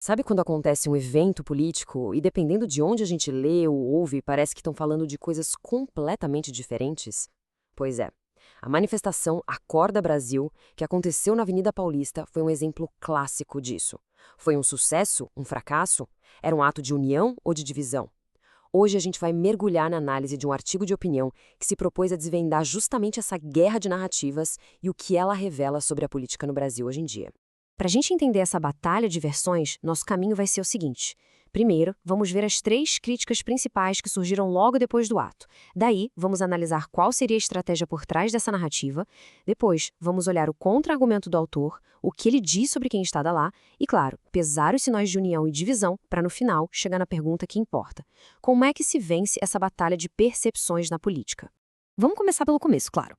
Sabe quando acontece um evento político e dependendo de onde a gente lê ou ouve, parece que estão falando de coisas completamente diferentes? Pois é. A manifestação Acorda Brasil, que aconteceu na Avenida Paulista, foi um exemplo clássico disso. Foi um sucesso? Um fracasso? Era um ato de união ou de divisão? Hoje a gente vai mergulhar na análise de um artigo de opinião que se propôs a desvendar justamente essa guerra de narrativas e o que ela revela sobre a política no Brasil hoje em dia. Para a gente entender essa batalha de versões, nosso caminho vai ser o seguinte. Primeiro, vamos ver as 3 críticas principais que surgiram logo depois do ato. Daí, vamos analisar qual seria a estratégia por trás dessa narrativa. Depois, vamos olhar o contra-argumento do autor, o que ele diz sobre quem está lá e, claro, pesar os sinais de união e divisão para, no final, chegar na pergunta que importa. Como é que se vence essa batalha de percepções na política? Vamos começar pelo começo, claro.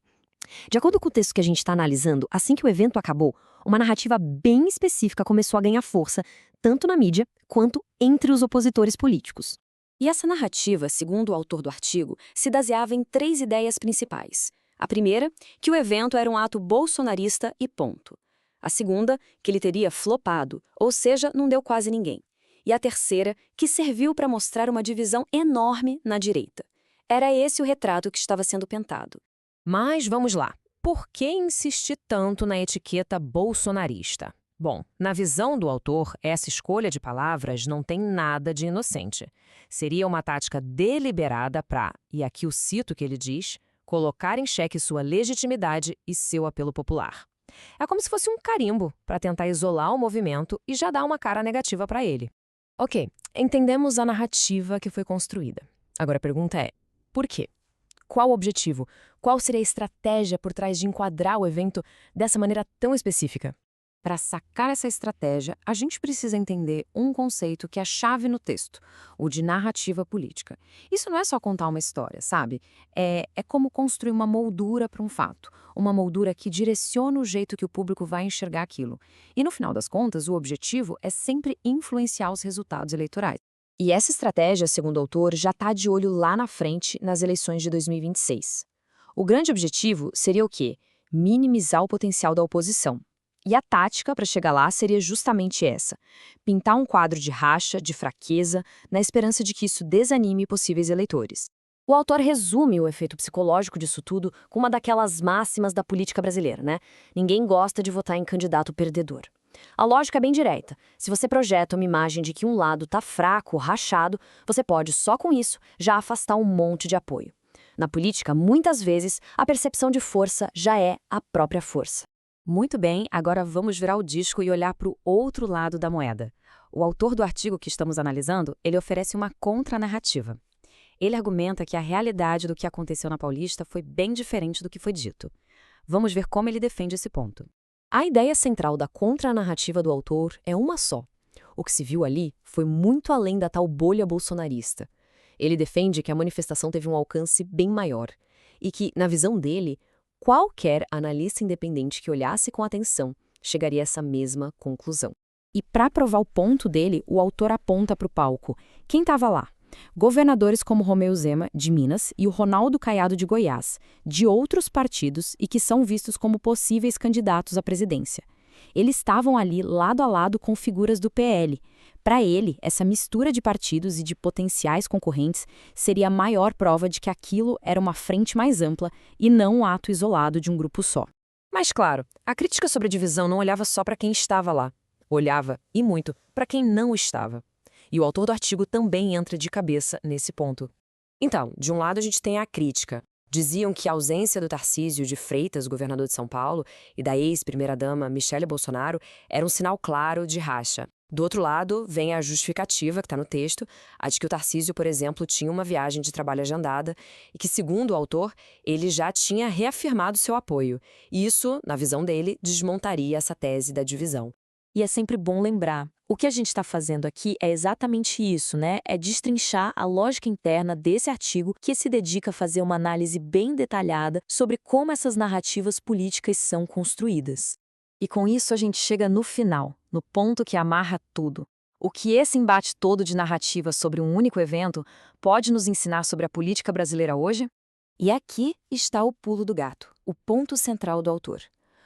De acordo com o texto que a gente está analisando, assim que o evento acabou, uma narrativa bem específica começou a ganhar força, tanto na mídia quanto entre os opositores políticos. E essa narrativa, segundo o autor do artigo, se baseava em 3 ideias principais. A primeira, que o evento era um ato bolsonarista e ponto. A segunda, que ele teria flopado, ou seja, não deu quase ninguém. E a terceira, que serviu para mostrar uma divisão enorme na direita. Era esse o retrato que estava sendo pintado. Mas vamos lá. Por que insistir tanto na etiqueta bolsonarista? Bom, na visão do autor, essa escolha de palavras não tem nada de inocente. Seria uma tática deliberada para, e aqui o cito que ele diz, colocar em xeque sua legitimidade e seu apelo popular. É como se fosse um carimbo para tentar isolar o movimento e já dar uma cara negativa para ele. Ok, entendemos a narrativa que foi construída. Agora a pergunta é, por quê? Qual o objetivo? Qual seria a estratégia por trás de enquadrar o evento dessa maneira tão específica? Para sacar essa estratégia, a gente precisa entender um conceito que é chave no texto, o de narrativa política. Isso não é só contar uma história, sabe? É como construir uma moldura para um fato, uma moldura que direciona o jeito que o público vai enxergar aquilo. E no final das contas, o objetivo é sempre influenciar os resultados eleitorais. E essa estratégia, segundo o autor, já está de olho lá na frente nas eleições de 2026. O grande objetivo seria o quê? Minimizar o potencial da oposição. E a tática para chegar lá seria justamente essa: pintar um quadro de racha, de fraqueza, na esperança de que isso desanime possíveis eleitores. O autor resume o efeito psicológico disso tudo com uma daquelas máximas da política brasileira, né? Ninguém gosta de votar em candidato perdedor. A lógica é bem direta. Se você projeta uma imagem de que um lado está fraco ou rachado, você pode, só com isso, já afastar um monte de apoio. Na política, muitas vezes, a percepção de força já é a própria força. Muito bem, agora vamos virar o disco e olhar para o outro lado da moeda. O autor do artigo que estamos analisando, ele oferece uma contranarrativa. Ele argumenta que a realidade do que aconteceu na Paulista foi bem diferente do que foi dito. Vamos ver como ele defende esse ponto. A ideia central da contranarrativa do autor é uma só. O que se viu ali foi muito além da tal bolha bolsonarista. Ele defende que a manifestação teve um alcance bem maior e que, na visão dele, qualquer analista independente que olhasse com atenção chegaria a essa mesma conclusão. E para provar o ponto dele, o autor aponta para o palco. Quem estava lá? Governadores como Romeu Zema, de Minas, e o Ronaldo Caiado, de Goiás, de outros partidos e que são vistos como possíveis candidatos à presidência. Eles estavam ali lado a lado com figuras do PL. Para ele, essa mistura de partidos e de potenciais concorrentes seria a maior prova de que aquilo era uma frente mais ampla e não um ato isolado de um grupo só. Mas claro, a crítica sobre a divisão não olhava só para quem estava lá. Olhava, e muito, para quem não estava. E o autor do artigo também entra de cabeça nesse ponto. Então, de um lado a gente tem a crítica. Diziam que a ausência do Tarcísio de Freitas, governador de São Paulo, e da ex-primeira-dama Michele Bolsonaro era um sinal claro de racha. Do outro lado, vem a justificativa, que está no texto, a de que o Tarcísio, por exemplo, tinha uma viagem de trabalho agendada e que, segundo o autor, ele já tinha reafirmado seu apoio. E isso, na visão dele, desmontaria essa tese da divisão. E é sempre bom lembrar, o que a gente está fazendo aqui é exatamente isso, né? É destrinchar a lógica interna desse artigo que se dedica a fazer uma análise bem detalhada sobre como essas narrativas políticas são construídas. E com isso a gente chega no final, no ponto que amarra tudo. O que esse embate todo de narrativa sobre um único evento pode nos ensinar sobre a política brasileira hoje? E aqui está o pulo do gato, o ponto central do autor.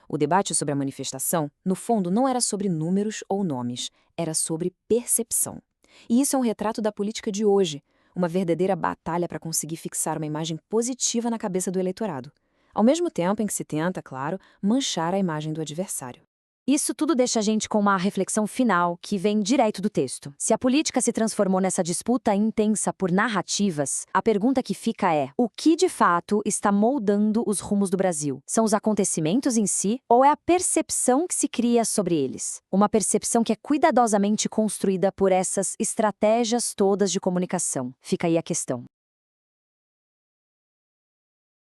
O debate sobre a manifestação, no fundo, não era sobre números ou nomes, era sobre percepção. E isso é um retrato da política de hoje, uma verdadeira batalha para conseguir fixar uma imagem positiva na cabeça do eleitorado, ao mesmo tempo em que se tenta, claro, manchar a imagem do adversário. Isso tudo deixa a gente com uma reflexão final que vem direto do texto. Se a política se transformou nessa disputa intensa por narrativas, a pergunta que fica é: o que de fato está moldando os rumos do Brasil? São os acontecimentos em si ou é a percepção que se cria sobre eles? Uma percepção que é cuidadosamente construída por essas estratégias todas de comunicação. Fica aí a questão.